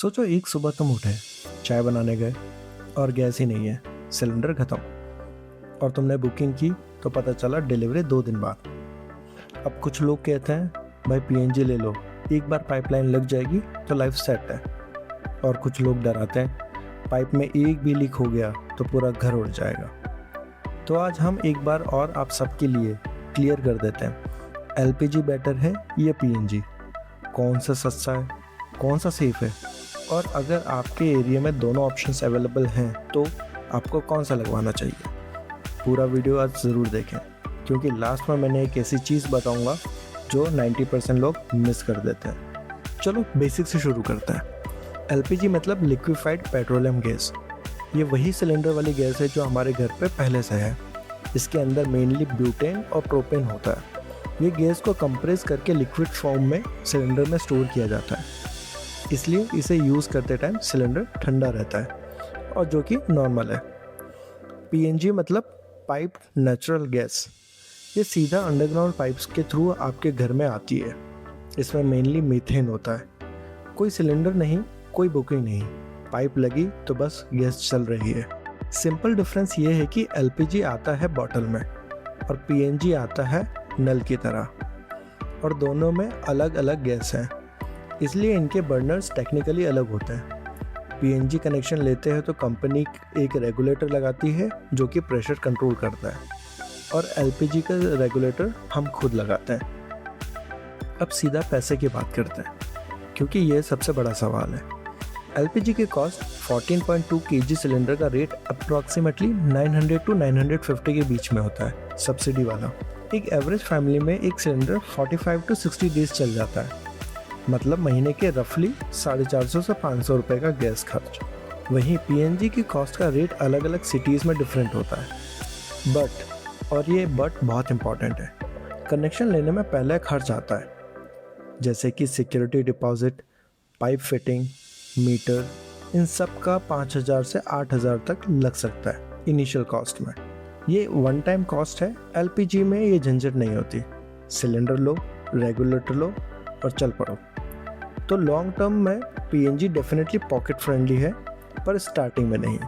सोचो एक सुबह तुम उठे, चाय बनाने गए और गैस ही नहीं है, सिलेंडर खत्म। और तुमने बुकिंग की तो पता चला डिलीवरी 2 दिन बाद। अब कुछ लोग कहते हैं भाई पीएनजी ले लो, एक बार पाइपलाइन लग जाएगी तो लाइफ सेट है। और कुछ लोग डराते हैं पाइप में एक भी लीक हो गया तो पूरा घर उड़ जाएगा। तो आज हम एक बार और आप सबके लिए क्लियर कर देते हैं, एलपीजी बेटर है या पीएनजी, कौन सा सस्ता है, कौन सा सेफ है, और अगर आपके एरिया में दोनों ऑप्शंस अवेलेबल हैं तो आपको कौन सा लगवाना चाहिए। पूरा वीडियो आज ज़रूर देखें, क्योंकि लास्ट में मैंने एक ऐसी चीज़ बताऊंगा जो 90% लोग मिस कर देते हैं। चलो बेसिक से शुरू करते हैं। एलपीजी मतलब लिक्विफाइड पेट्रोलियम गैस। ये वही सिलेंडर वाली गैस है जो हमारे घर पे पहले से है। इसके अंदर मेनली ब्यूटेन और प्रोपेन होता है। ये गैस को कंप्रेस करके लिक्विड फॉर्म में सिलेंडर में स्टोर किया जाता है, इसलिए इसे यूज़ करते टाइम सिलेंडर ठंडा रहता है, और जो कि नॉर्मल है। पीएनजी मतलब पाइप नेचुरल गैस। ये सीधा अंडरग्राउंड पाइप्स के थ्रू आपके घर में आती है। इसमें मेनली मीथेन होता है। कोई सिलेंडर नहीं, कोई बुकिंग नहीं, पाइप लगी तो बस गैस चल रही है। सिंपल डिफरेंस ये है कि एलपीजी आता है बॉटल में और पीएनजी आता है नल की तरह, और दोनों में अलग अलग गैस है, इसलिए इनके बर्नर्स टेक्निकली अलग होते हैं। पीएनजी कनेक्शन लेते हैं तो कंपनी एक रेगुलेटर लगाती है जो कि प्रेशर कंट्रोल करता है, और एलपीजी का रेगुलेटर हम खुद लगाते हैं। अब सीधा पैसे की बात करते हैं, क्योंकि यह सबसे बड़ा सवाल है। एलपीजी की कॉस्ट 14.2 केजी सिलेंडर का रेट अप्रॉक्सीमेटली 900 to 950 के बीच में होता है, सब्सिडी वाला। एक एवरेज फैमिली में एक सिलेंडर 45 to 60 डेज चल जाता है, मतलब महीने के रफली 450 से 500 रुपये का गैस खर्च। वहीं पीएनजी की कॉस्ट का रेट अलग अलग सिटीज़ में डिफरेंट होता है। और ये बट बहुत इंपॉर्टेंट है, कनेक्शन लेने में पहले खर्च आता है, जैसे कि security deposit, pipe fitting, meter, इन सब का 5000 से 8000 तक लग सकता है इनिशियल कॉस्ट में। ये वन टाइम कॉस्ट है। एलपीजी में ये झंझट नहीं होती, सिलेंडर लो, रेगुलेटर लो और चल पड़ो। तो लॉन्ग टर्म में पीएनजी डेफिनेटली पॉकेट फ्रेंडली है, पर स्टार्टिंग में नहीं।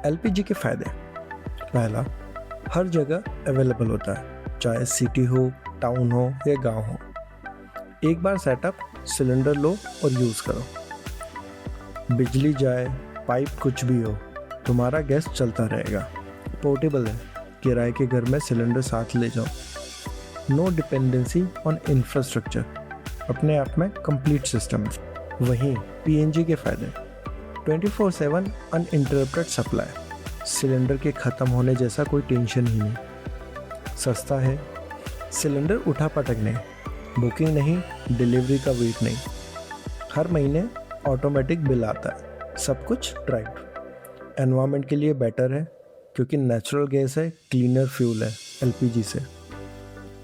एलपीजी के फ़ायदे: पहला, हर जगह अवेलेबल होता है, चाहे सिटी हो, टाउन हो या गांव हो। एक बार सेटअप, सिलेंडर लो और यूज़ करो। बिजली जाए, पाइप कुछ भी हो, तुम्हारा गैस चलता रहेगा। पोर्टेबल है, किराए के घर में सिलेंडर साथ ले जाओ। नो डिपेंडेंसी ऑन इंफ्रास्ट्रक्चर, अपने आप में कंप्लीट सिस्टम है। वहीं पीएनजी के फ़ायदे: 24/7 अनइंटरप्टेड सप्लाई, सिलेंडर के ख़त्म होने जैसा कोई टेंशन ही नहीं। सस्ता है, सिलेंडर उठा पटक नहीं, बुकिंग नहीं, डिलीवरी का वेट नहीं। हर महीने ऑटोमेटिक बिल आता है, सब कुछ ड्राइव। एनवायरनमेंट के लिए बेटर है, क्योंकि नेचुरल गैस है, क्लीनर फ्यूल है एलपीजी से।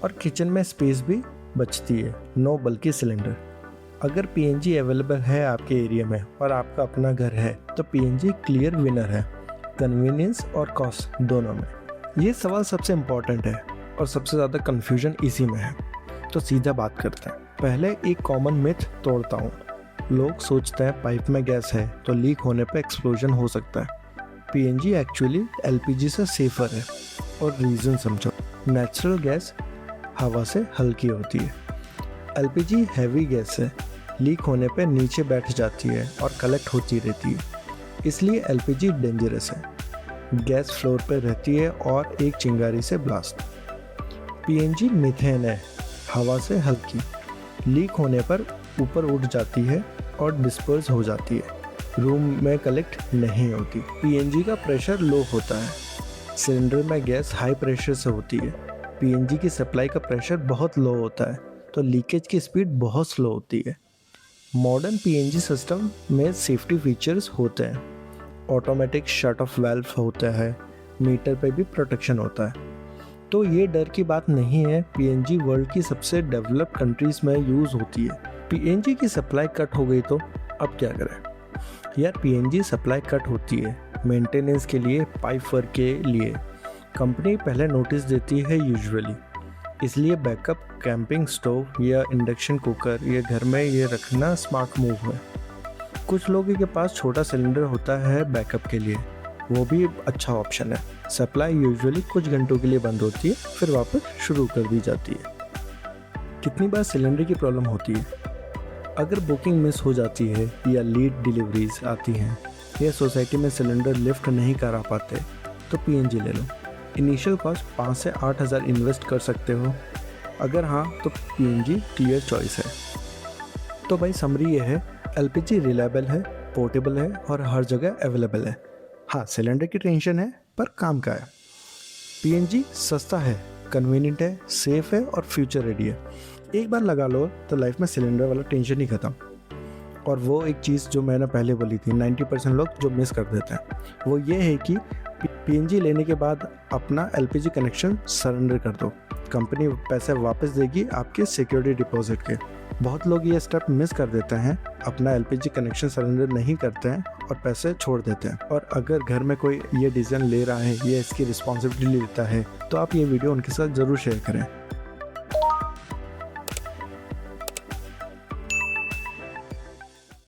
और किचन में स्पेस भी बचती है, नो बल्कि सिलेंडर। अगर पीएनजी अवेलेबल है आपके एरिया में और आपका अपना घर है तो पीएनजी क्लियर विनर है, कन्वीनियंस और कॉस्ट दोनों में। ये सवाल सबसे इम्पॉर्टेंट है और सबसे ज़्यादा कन्फ्यूजन इसी में है। तो सीधा बात करते हैं। पहले एक कॉमन मिथ तोड़ता हूँ। लोग सोचते हैं पाइप में गैस है तो लीक होने पर एक्सप्लोजन हो सकता है। पीएनजी एक्चुअली एलपीजी से सेफर है, और रीज़न समझो। नेचुरल गैस हवा से हल्की होती है, एलपीजी हैवी गैस है, लीक होने पे नीचे बैठ जाती है और कलेक्ट होती रहती है, इसलिए एलपीजी डेंजरस है। गैस फ्लोर पे रहती है और एक चिंगारी से ब्लास्ट। पीएनजी मीथेन है, हवा से हल्की, लीक होने पर ऊपर उठ जाती है और डिस्पर्स हो जाती है, रूम में कलेक्ट नहीं होती। पीएनजी का प्रेशर लो होता है, सिलेंडर में गैस हाई प्रेशर से होती है। पीएनजी की सप्लाई का प्रेशर बहुत लो होता है, तो लीकेज की स्पीड बहुत स्लो होती है। मॉडर्न पीएनजी सिस्टम में सेफ्टी फीचर्स होते हैं, ऑटोमेटिक शट ऑफ वाल्व होता है, मीटर पे भी प्रोटेक्शन होता है। तो ये डर की बात नहीं है। पीएनजी वर्ल्ड की सबसे डेवलप्ड कंट्रीज़ में यूज़ होती है। पीएनजी की सप्लाई कट हो गई तो अब क्या करें यार। पीएनजी सप्लाई कट होती है मेंटेनेंस के लिए, पाइप वर्क के लिए। कंपनी पहले नोटिस देती है यूजुअली, इसलिए बैकअप कैंपिंग स्टोव या इंडक्शन कुकर या घर में ये रखना स्मार्ट मूव है। कुछ लोगों के पास छोटा सिलेंडर होता है बैकअप के लिए, वो भी अच्छा ऑप्शन है। सप्लाई यूजुअली कुछ घंटों के लिए बंद होती है, फिर वापस शुरू कर दी जाती है। कितनी बार सिलेंडर की प्रॉब्लम होती है? अगर बुकिंग मिस हो जाती है या लीड डिलीवरीज आती हैं या सोसाइटी में सिलेंडर लिफ्ट नहीं करा पाते तो पीएनजी ले लो। इनिशियल कॉस्ट 5 से 8 हज़ार इन्वेस्ट कर सकते हो। अगर हाँ तो पीएनजी क्लियर चॉइस है। तो भाई समरी ये है, एलपीजी रिलायबल है, पोर्टेबल है और हर जगह अवेलेबल है। हाँ, सिलेंडर की टेंशन है पर काम का है। पीएनजी सस्ता है, कन्वीनियंट है, सेफ है और फ्यूचर रेडी है। एक बार लगा लो तो लाइफ में सिलेंडर वाला टेंशन ही खत्म। और वो एक चीज़ जो मैंने पहले बोली थी, 90% लोग जो मिस कर देते हैं, वो ये है कि पीएनजी लेने के बाद अपना एलपीजी कनेक्शन सरेंडर कर दो। कंपनी पैसे वापस देगी आपके सिक्योरिटी डिपॉजिट के। बहुत लोग ये स्टेप मिस कर देते हैं, अपना एलपीजी कनेक्शन सरेंडर नहीं करते हैं और पैसे छोड़ देते हैं। और अगर घर में कोई ये डिसीजन ले रहा है, ये इसकी रिस्पॉन्सिबिलिटी लेता है, तो आप ये वीडियो उनके साथ ज़रूर शेयर करें।